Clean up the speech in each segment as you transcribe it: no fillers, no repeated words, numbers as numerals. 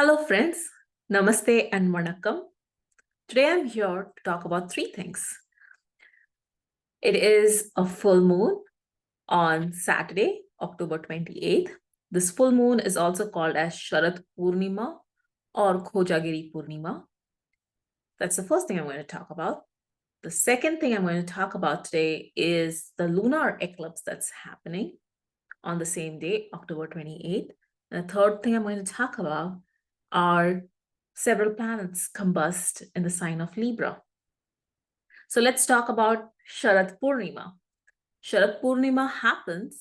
Hello, friends. Namaste and Vanakkam. Today I'm here to talk about three things. It is a full moon on Saturday, October 28th. This full moon is also called as Sharad Poornima or Khojagiri Poornima. That's the first thing I'm going to talk about. The second thing I'm going to talk about today is the lunar eclipse that's happening on the same day, October 28th. And the third thing I'm going to talk about are several planets combust in the sign of Libra. So let's talk about Sharad Purnima. Sharad Purnima happens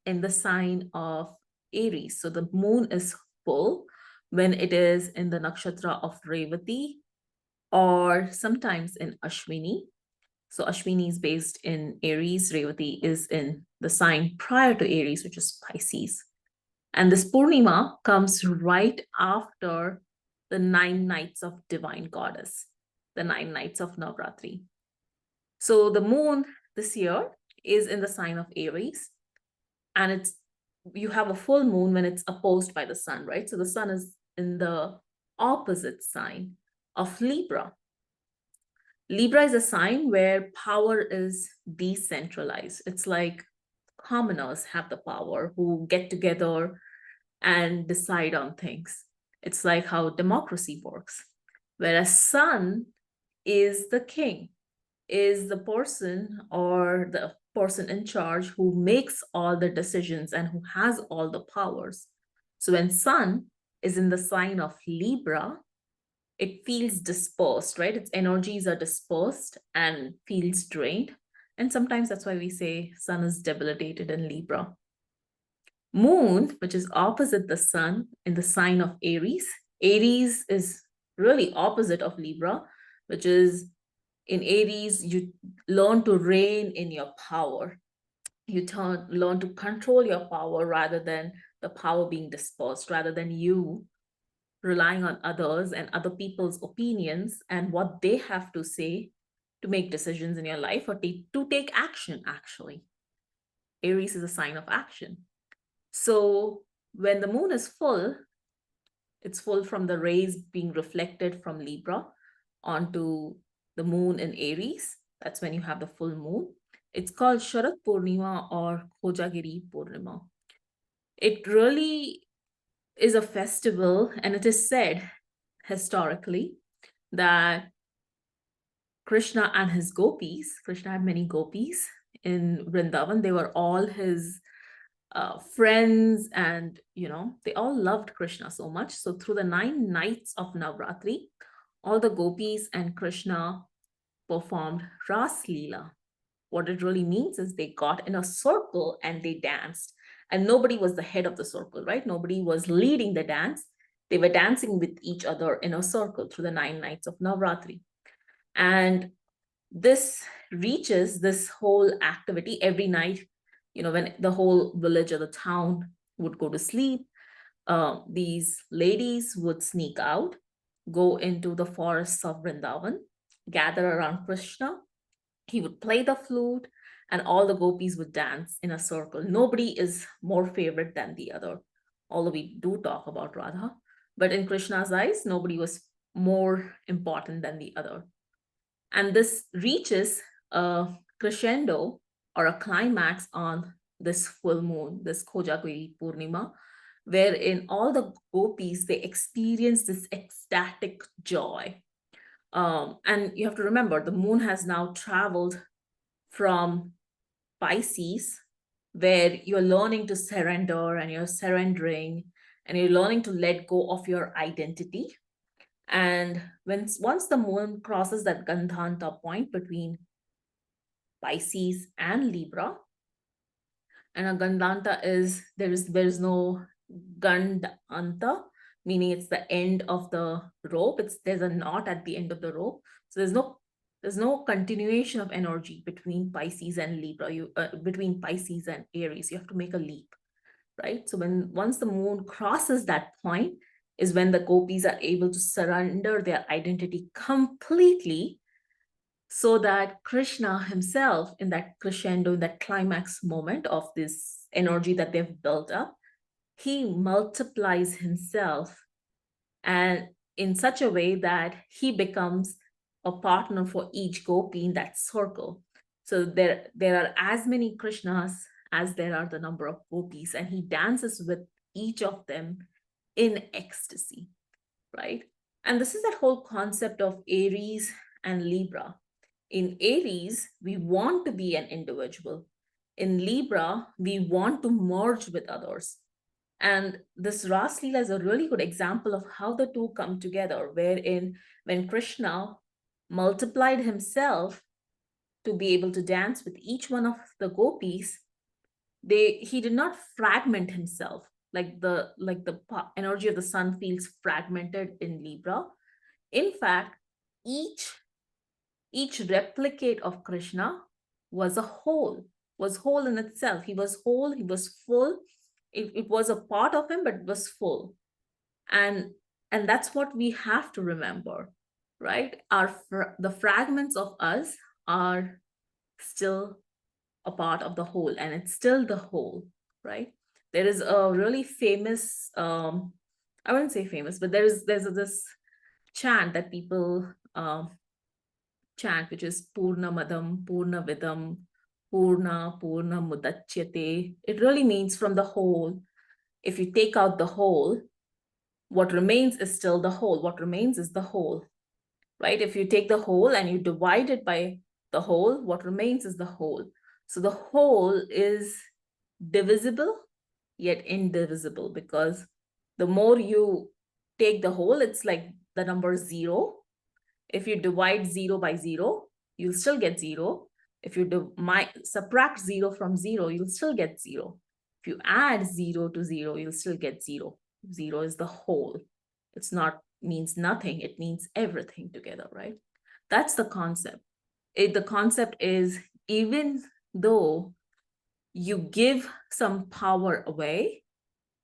in the sign of Aries. So the moon is full when it is in the nakshatra of Revati or sometimes in Ashwini. So Ashwini is based in Aries, Revati is in the sign prior to Aries, which is Pisces. And this Purnima comes right after the 9 nights of divine goddess, the 9 nights of Navratri. So the moon this year is in the sign of Aries, and you have a full moon when it's opposed by the sun, right? So the sun is in the opposite sign of Libra. Libra is a sign where power is decentralized. It's like commoners have the power who get together and decide on things. It's like how democracy works. Whereas sun is the king, is the person or the person in charge who makes all the decisions and who has all the powers. So when sun is in the sign of Libra, it feels dispersed, right? Its energies are dispersed and feels drained. And sometimes that's why we say sun is debilitated in Libra. Moon, which is opposite the sun in the sign of Aries. Aries is really opposite of Libra, which is in Aries, you learn to reign in your power. You learn to control your power rather than the power being dispersed, rather than you relying on others and other people's opinions and what they have to say to make decisions in your life or to take action, actually. Aries is a sign of action. So when the moon is full, it's full from the rays being reflected from Libra onto the moon in Aries. That's when you have the full moon. It's called Sharad Purnima or Khojagiri Poornima. It really is a festival, and it is said historically that Krishna and his gopis, Krishna had many gopis in Vrindavan. They were all his friends, and they all loved Krishna so much. So through the 9 nights of Navratri, all the gopis and Krishna performed Ras Leela. What it really means is they got in a circle and they danced, and nobody was the head of the circle, right? Nobody was leading the dance. They were dancing with each other in a circle through the 9 nights of Navratri. And this whole activity every night, when the whole village or the town would go to sleep, these ladies would sneak out, go into the forests of Vrindavan, gather around Krishna. He would play the flute, and all the gopis would dance in a circle. Nobody is more favorite than the other, although we do talk about Radha. But in Krishna's eyes, nobody was more important than the other. And this reaches a crescendo or a climax on this full moon, this Khojagiri Poornima, wherein all the gopis, they experience this ecstatic joy. And you have to remember, the moon has now traveled from Pisces, where you're learning to surrender and you're surrendering and you're learning to let go of your identity. And once the moon crosses that Gandhanta point between Pisces and Libra, and a Gandhanta is there's no Gandanta, meaning it's the end of the rope. There's a knot at the end of the rope. So there's no continuation of energy between Pisces and Libra. Between Pisces and Aries, you have to make a leap, right? So once the moon crosses that point is when the gopis are able to surrender their identity completely, so that Krishna himself, in that crescendo, in that climax moment of this energy that they've built up, he multiplies himself in such a way that he becomes a partner for each gopi in that circle. So there are as many Krishnas as there are the number of gopis, and he dances with each of them in ecstasy, right? And this is that whole concept of Aries and Libra. In Aries, we want to be an individual. In Libra, we want to merge with others. And this Ras Leela is a really good example of how the two come together, wherein when Krishna multiplied himself to be able to dance with each one of the gopis, he did not fragment himself like the energy of the sun feels fragmented in Libra. In fact, each replicate of Krishna was whole in itself. He was whole, he was full. It was a part of him, but it was full. And that's what we have to remember, right? The fragments of us are still a part of the whole, and it's still the whole, right? There is a really famous, I wouldn't say famous, but there's this chant that people chant, which is Purnamadam, Purnavidam, Purna, Purna Mudachyate. It really means from the whole. If you take out the whole, what remains is still the whole. What remains is the whole, right? If you take the whole and you divide it by the whole, what remains is the whole. So the whole is divisible yet indivisible, because the more you take the whole, it's like the number 0. If you divide 0 by 0, you'll still get 0. If you subtract 0 from 0, you'll still get 0. If you add 0 to 0, you'll still get 0. 0 is the whole. It's not means nothing, it means everything together, right? That's the concept. The concept is, even though you give some power away,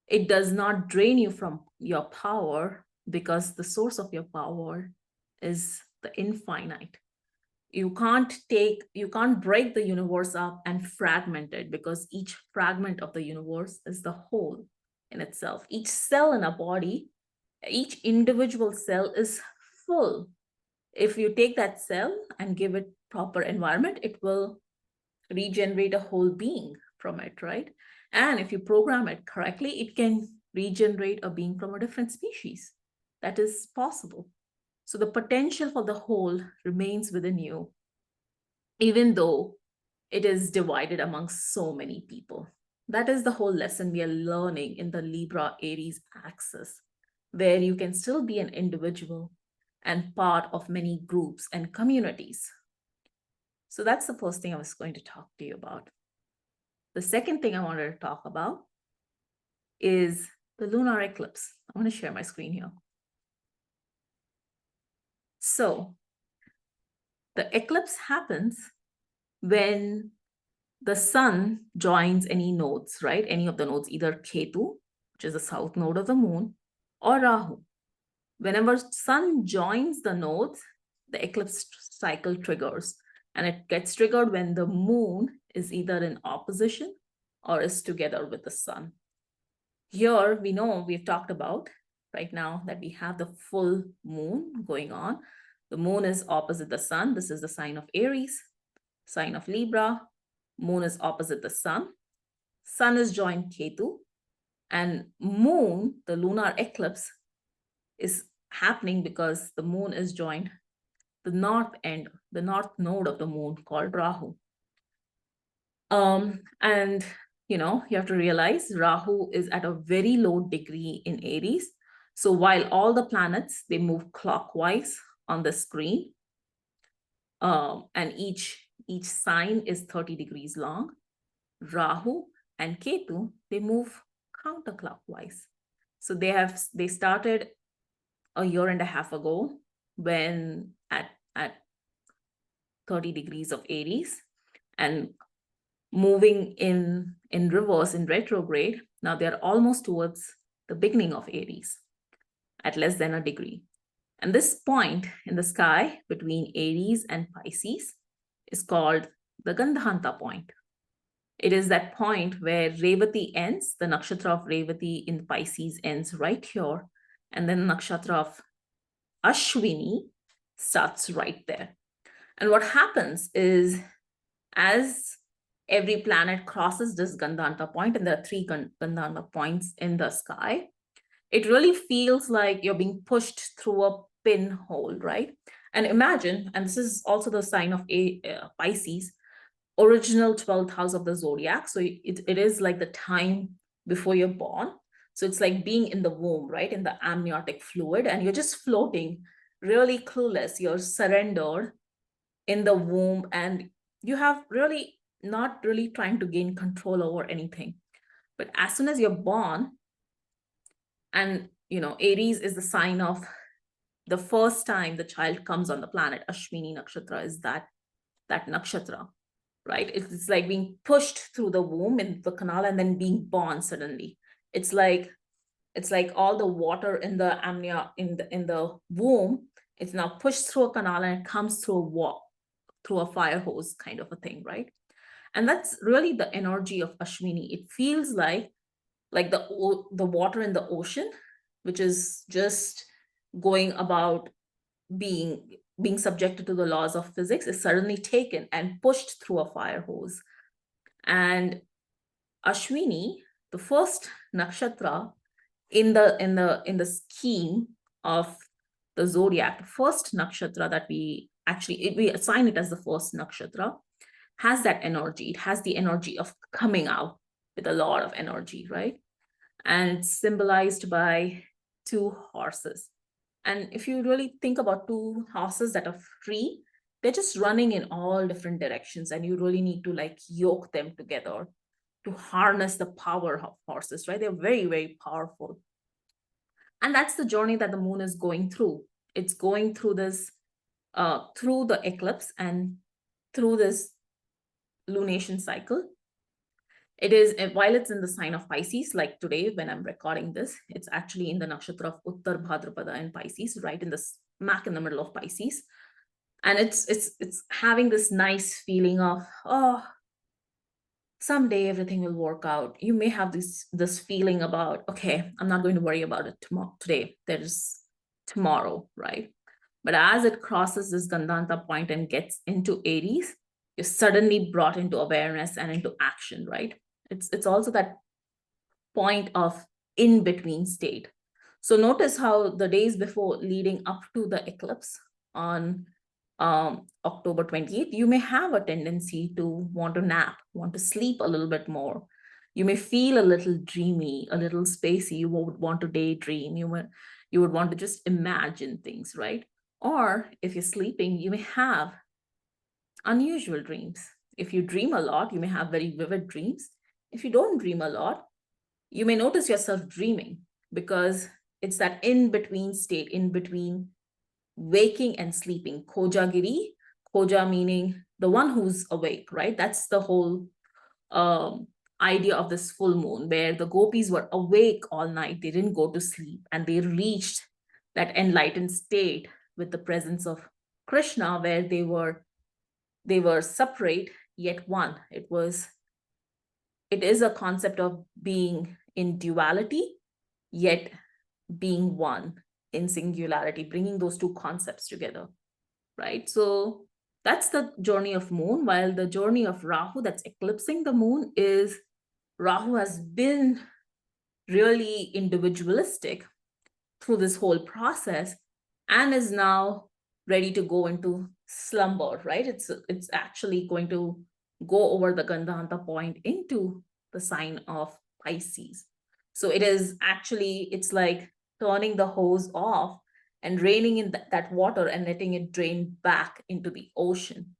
it does not drain you from your power, because the source of your power is the infinite. You can't break the universe up and fragment it, because each fragment of the universe is the whole in itself. Each cell in a body, each individual cell is full. If you take that cell and give it proper environment, it will regenerate a whole being from it, right? And if you program it correctly, it can regenerate a being from a different species. That is possible. So the potential for the whole remains within you, even though it is divided amongst so many people. That is the whole lesson we are learning in the Libra Aries axis, where you can still be an individual and part of many groups and communities. So that's the first thing I was going to talk to you about. The second thing I wanted to talk about is the lunar eclipse. I want to share my screen here. So the eclipse happens when the sun joins any nodes, right? Any of the nodes, either Ketu, which is the south node of the moon, or Rahu. Whenever sun joins the nodes, the eclipse cycle triggers. And it gets triggered when the moon is either in opposition or is together with the sun. Here, we know we've talked about right now that we have the full moon going on. The moon is opposite the sun. This is the sign of Aries, sign of Libra. Moon is opposite the sun. Sun is joined Ketu. And moon, the lunar eclipse, is happening because the moon is joined the north end, the north node of the moon, called Rahu. And you have to realize Rahu is at a very low degree in Aries. So while all the planets, they move clockwise on the screen, and each sign is 30 degrees long, Rahu and Ketu, they move counterclockwise. So they started a year and a half ago, when at 30 degrees of Aries, and moving in reverse, in retrograde. Now they're almost towards the beginning of Aries at less than a degree. And this point in the sky between Aries and Pisces is called the Gandhanta point. It is that point where Revati ends, the nakshatra of Revati in Pisces ends right here, and then the nakshatra of Ashwini starts right there. And what happens is, as every planet crosses this Gandanta point, and there are three Gandanta points in the sky, it really feels like you're being pushed through a pinhole, right? And imagine, and this is also the sign of Pisces, original 12th house of the zodiac. So it is like the time before you're born. So it's like being in the womb, right? In the amniotic fluid, and you're just floating, really clueless. You're surrendered in the womb, and you have really not really trying to gain control over anything. But as soon as you're born, and Aries is the sign of the first time the child comes on the planet. Ashwini nakshatra is that nakshatra, right? It's like being pushed through the womb in the canal and then being born suddenly. It's like all the water in the amnia in the womb, it's now pushed through a canal and it comes through a fire hose kind of a thing, right? And that's really the energy of Ashwini. It feels like the water in the ocean, which is just going about being subjected to the laws of physics, is suddenly taken and pushed through a fire hose. And Ashwini, the first nakshatra in the scheme of the zodiac, the first nakshatra that we assign it as the first nakshatra, has that energy. It has the energy of coming out with a lot of energy, right? And it's symbolized by two horses. And if you really think about two horses that are free, they're just running in all different directions, and you really need to like yoke them together to harness the power of horses, right? They're very, very powerful. And that's the journey that the moon is going through. It's going through this, through the eclipse and through this lunation cycle. It is, while it's in the sign of Pisces, like today when I'm recording this, it's actually in the nakshatra of Uttar Bhadrapada in Pisces, right in the smack in the middle of Pisces. And it's having this nice feeling of, oh, someday everything will work out. You may have this feeling about, okay, I'm not going to worry about it today. There's tomorrow, right? But as it crosses this Gandanta point and gets into Aries, you're suddenly brought into awareness and into action, right? It's also that point of in-between state. So notice how the days before leading up to the eclipse on October 28th, you may have a tendency to want to nap, want to sleep a little bit more. You may feel a little dreamy, a little spacey. You would want to daydream. You would want to just imagine things, right? Or if you're sleeping, you may have unusual dreams. If you dream a lot, you may have very vivid dreams. If you don't dream a lot, you may notice yourself dreaming, because it's that in-between state, in between waking and sleeping. Khojagiri, Khoja meaning the one who's awake, right? That's the whole idea of this full moon, where the gopis were awake all night. They didn't go to sleep, and they reached that enlightened state with the presence of Krishna, where they were separate yet one. It is a concept of being in duality yet being one in singularity, bringing those two concepts together, right? So that's the journey of moon. While the journey of Rahu, that's eclipsing the moon, is Rahu has been really individualistic through this whole process and is now ready to go into slumber, right? It's actually going to go over the Gandhanta point into the sign of Pisces. So it is actually, it's like turning the hose off and raining in that water and letting it drain back into the ocean.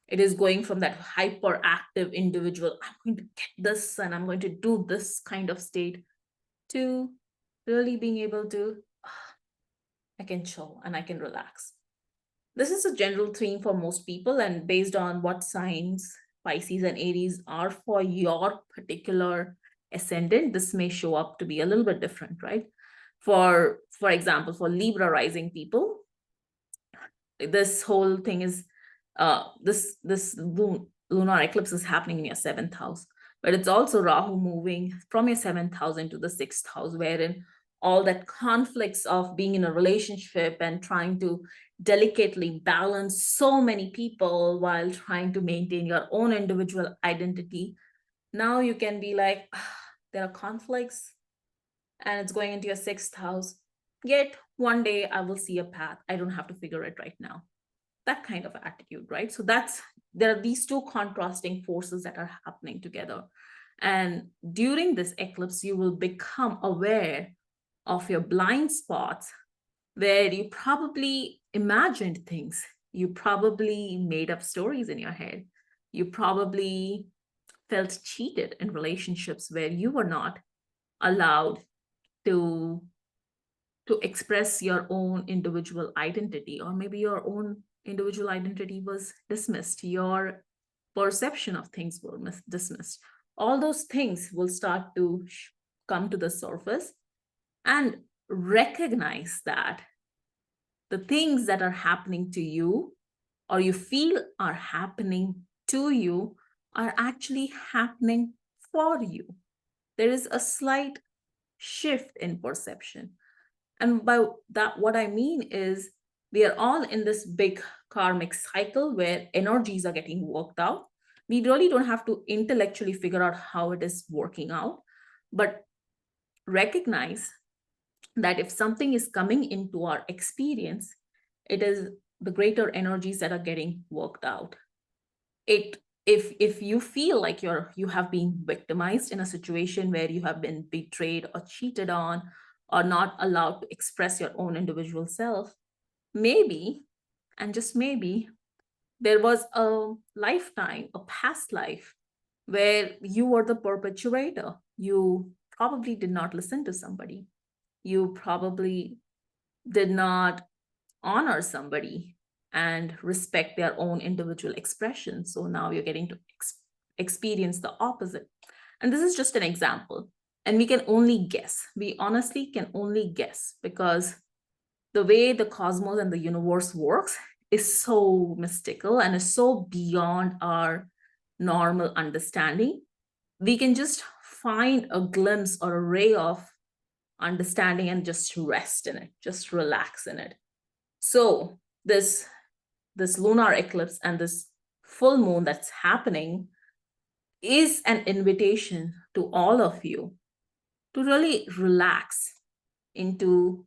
It is going from that hyperactive individual, I'm going to get this and I'm going to do this kind of state, to really being able to, I can chill and I can relax. This is a general theme for most people, and based on what signs Pisces and Aries are for your particular ascendant, this may show up to be a little bit different, right? For example, for Libra rising people, this whole thing is this lunar eclipse is happening in your 7th house, but it's also Rahu moving from your 7th house into the 6th house, wherein all that conflicts of being in a relationship and trying to delicately balance so many people while trying to maintain your own individual identity. Now you can be like, there are conflicts and it's going into your sixth house. Yet one day I will see a path. I don't have to figure it right now. That kind of attitude, right? So there are these two contrasting forces that are happening together. And during this eclipse, you will become aware of your blind spots where you probably imagined things. You probably made up stories in your head. You probably felt cheated in relationships where you were not allowed to express your own individual identity, or maybe your own individual identity was dismissed, your perception of things were dismissed. All those things will start to come to the surface, and recognize that the things that are happening to you or you feel are happening to you are actually happening for you. There is a slight shift in perception. And by that, what I mean is we are all in this big karmic cycle where energies are getting worked out. We really don't have to intellectually figure out how it is working out, but recognize that if something is coming into our experience, it is the greater energies that are getting worked out. If you feel like you have been victimized in a situation where you have been betrayed or cheated on or not allowed to express your own individual self, maybe, and just maybe, there was a lifetime, a past life, where you were the perpetuator. You probably did not listen to somebody. You probably did not honor somebody and respect their own individual expression. So now you're getting to experience the opposite. And this is just an example. And we can only guess. We honestly can only guess, because the way the cosmos and the universe works is so mystical and is so beyond our normal understanding. We can just find a glimpse or a ray of understanding and just rest in it, just relax in it. So this lunar eclipse and this full moon that's happening is an invitation to all of you to really relax into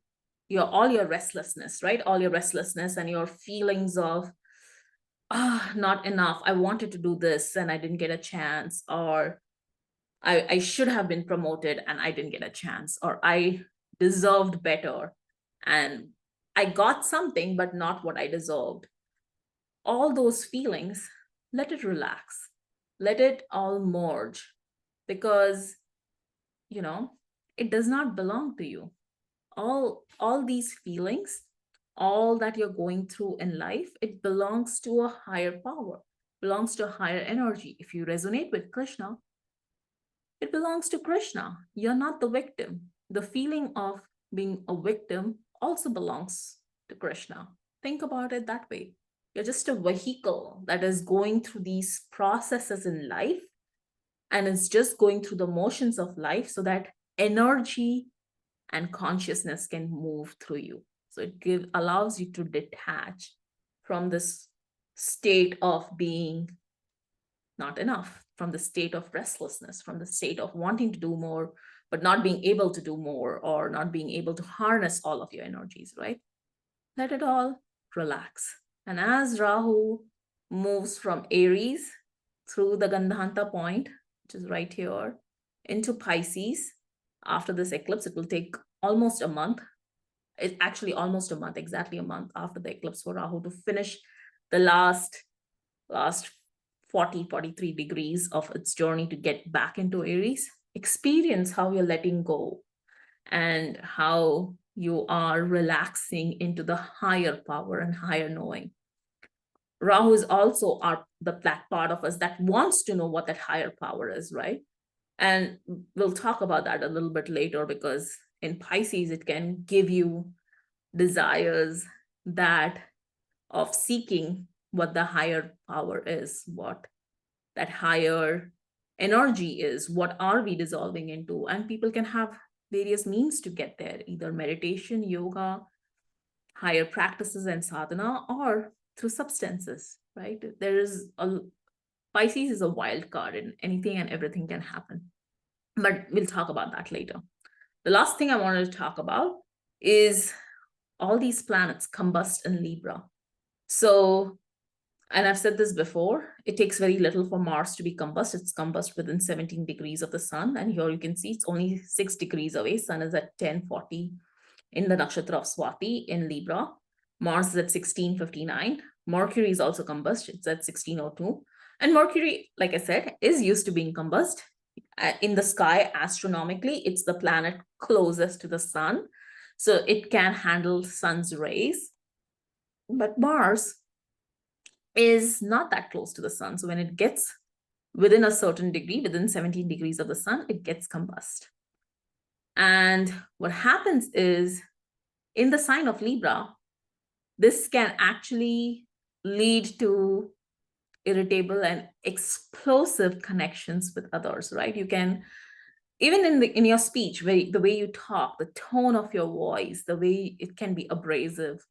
all your restlessness, right? All your restlessness and your feelings of, not enough. I wanted to do this and I didn't get a chance, or I should have been promoted and I didn't get a chance, or I deserved better and I got something, but not what I deserved. All those feelings, let it relax. Let it all merge, because, it does not belong to you. All these feelings, all that you're going through in life, it belongs to a higher power, belongs to a higher energy. If you resonate with Krishna, it belongs to Krishna. You're not the victim. The feeling of being a victim also belongs to Krishna. Think about it that way. You're just a vehicle that is going through these processes in life, and it's just going through the motions of life so that energy and consciousness can move through you. So it allows you to detach from this state of being not enough, from the state of restlessness, from the state of wanting to do more, but not being able to do more, or not being able to harness all of your energies, right? Let it all relax. And as Rahu moves from Aries through the Gandhanta point, which is right here, into Pisces, after this eclipse, it will take almost a month. It's actually almost a month, exactly a month after the eclipse for Rahu to finish the last 43 degrees of its journey to get back into Aries. Experience how you're letting go and how you are relaxing into the higher power and higher knowing. Rahu is also that part of us that wants to know what that higher power is, right? And we'll talk about that a little bit later, because in Pisces, it can give you desires that of seeking what the higher power is, what that higher energy is, what are we dissolving into. And people can have various means to get there, either meditation, yoga, higher practices and sadhana, or through substances, right? Pisces is a wild card, and anything and everything can happen. But we'll talk about that later. The last thing I wanted to talk about is all these planets combust in Libra. So, and I've said this before, it takes very little for Mars to be combust. It's combust within 17 degrees of the sun. And here you can see it's only 6 degrees away. Sun is at 10:40 in the nakshatra of Swati in Libra. Mars is at 16:59. Mercury is also combust. It's at 16:02. And Mercury, like I said, is used to being combust. In the sky, astronomically, it's the planet closest to the sun. So it can handle sun's rays. But Mars is not that close to the sun. So when it gets within a certain degree, within 17 degrees of the sun, it gets combust. And what happens is, in the sign of Libra, this can actually lead to irritable and explosive connections with others, right? You can, even in your speech, the way you talk, the tone of your voice, the way it can be abrasive.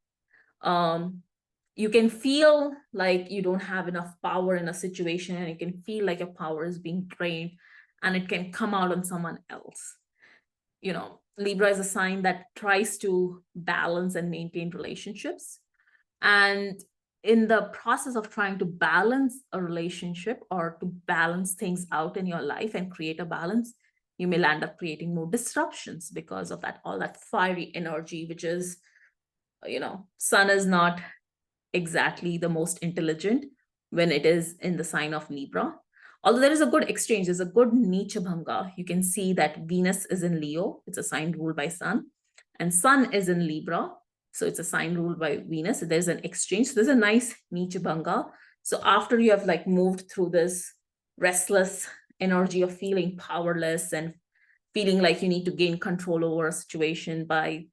You can feel like you don't have enough power in a situation, and you can feel like your power is being drained, and it can come out on someone else. You know, Libra is a sign that tries to balance and maintain relationships. And in the process of trying to balance a relationship or to balance things out in your life and create a balance, you may land up creating more disruptions because of that, all that fiery energy, which is, sun is not exactly the most intelligent when it is in the sign of Libra. Although there is a good exchange, there's a good Nicha Bhanga. You can see that Venus is in Leo, it's a sign ruled by Sun, and Sun is in Libra, so it's a sign ruled by Venus. So there's an exchange. So there's a nice Nicha Bhanga. So after you have like moved through this restless energy of feeling powerless and feeling like you need to gain control over a situation by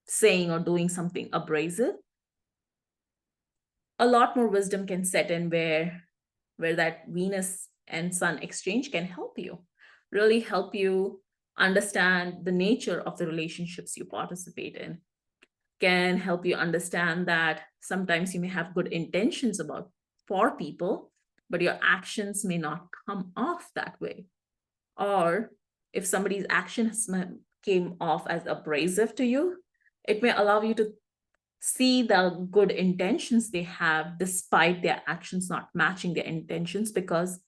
saying or doing something abrasive, a lot more wisdom can set in where that Venus and Sun exchange can help you, really help you understand the nature of the relationships you participate in, can help you understand that sometimes you may have good intentions for people, but your actions may not come off that way. Or if somebody's actions came off as abrasive to you, it may allow you to see the good intentions they have despite their actions not matching their intentions, because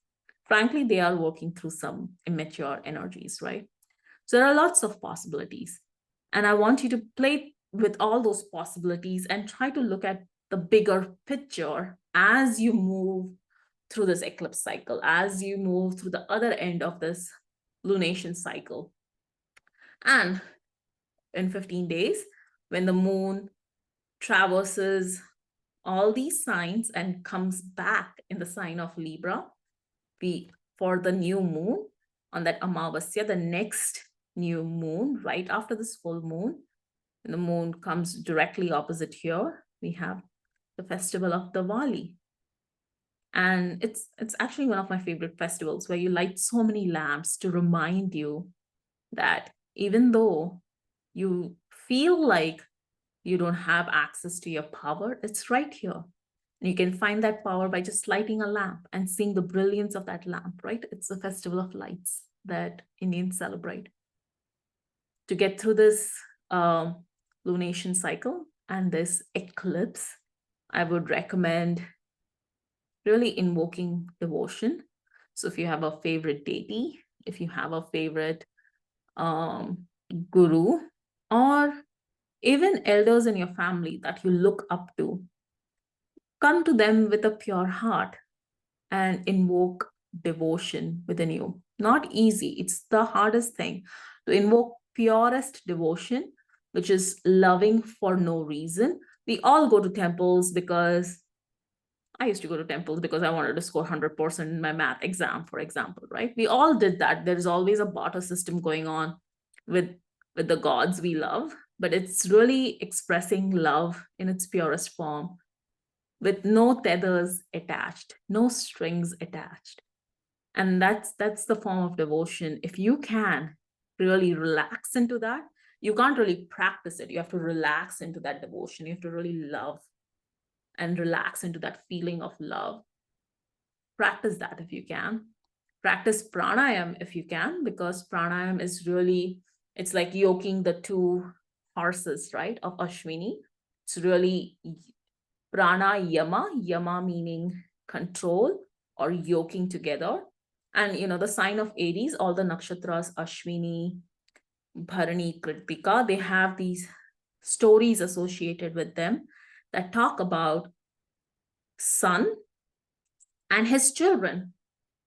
frankly, they are working through some immature energies, right? So there are lots of possibilities. And I want you to play with all those possibilities and try to look at the bigger picture as you move through this eclipse cycle, as you move through the other end of this lunation cycle. And in 15 days, when the moon traverses all these signs and comes back in the sign of Libra, for the new moon on that Amavasya, the next new moon, right after this full moon, when the moon comes directly opposite here, we have the festival of Diwali. And it's actually one of my favorite festivals, where you light so many lamps to remind you that even though you feel like you don't have access to your power, it's right here. And you can find that power by just lighting a lamp and seeing the brilliance of that lamp, right? It's a festival of lights that Indians celebrate. To get through this lunation cycle and this eclipse, I would recommend really invoking devotion. So if you have a favorite deity, if you have a favorite guru, or even elders in your family that you look up to, come to them with a pure heart and invoke devotion within you. Not easy. It's the hardest thing to invoke purest devotion, which is loving for no reason. We all go to temples because I used to go to temples because I wanted to score 100% in my math exam, for example, right? We all did that. There's always a barter system going on with the gods we love, but it's really expressing love in its purest form with no tethers attached, no strings attached. And that's the form of devotion. If you can, really relax into that. You can't really practice it. You have to relax into that devotion. You have to really love and relax into that feeling of love. Practice that if you can. Practice pranayam if you can, because pranayam is really, it's like yoking the two horses, right, of Ashwini. It's really pranayama, yama meaning control or yoking together. And the sign of Aries, all the nakshatras, Ashwini, Bharani, Kritika, they have these stories associated with them that talk about sun and his children,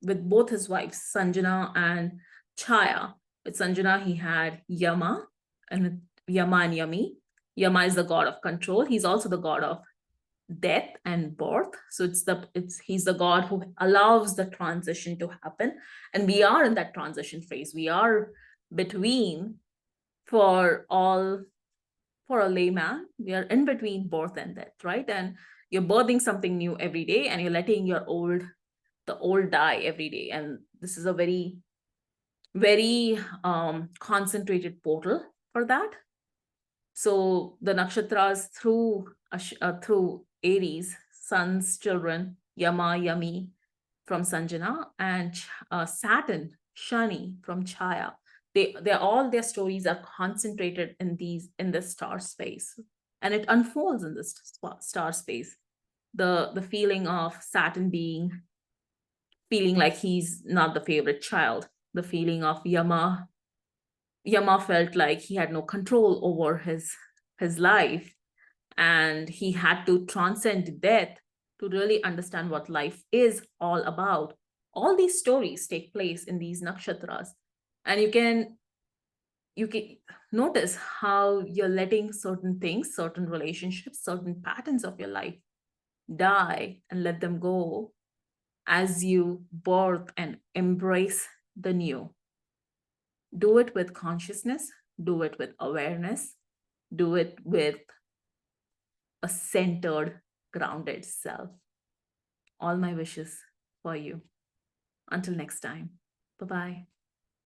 with both his wives, Sanjana and Chaya. With Sanjana, he had Yama, and with Yama and Yami. Yama is the god of control. He's also the god of death and birth. So he's the god who allows the transition to happen. And we are in that transition phase. We are between, for a layman, we are in between birth and death, right? And you're birthing something new every day, and you're letting the old die every day. And this is a very, very concentrated portal for that. So the nakshatras through Aries, sun's children, Yama, Yami from Sanjana, and Saturn, Shani from Chaya. All their stories are concentrated in this star space, and it unfolds in this star space. The feeling of Saturn feeling like he's not the favorite child, the feeling of Yama felt like he had no control over his life, and he had to transcend death to really understand what life is all about. All these stories take place in these nakshatras, and you can notice how you're letting certain things, certain relationships, certain patterns of your life die and let them go as you birth and embrace the new. Do it with consciousness, do it with awareness, do it with a centered, grounded self. All my wishes for you. Until next time. Bye-bye.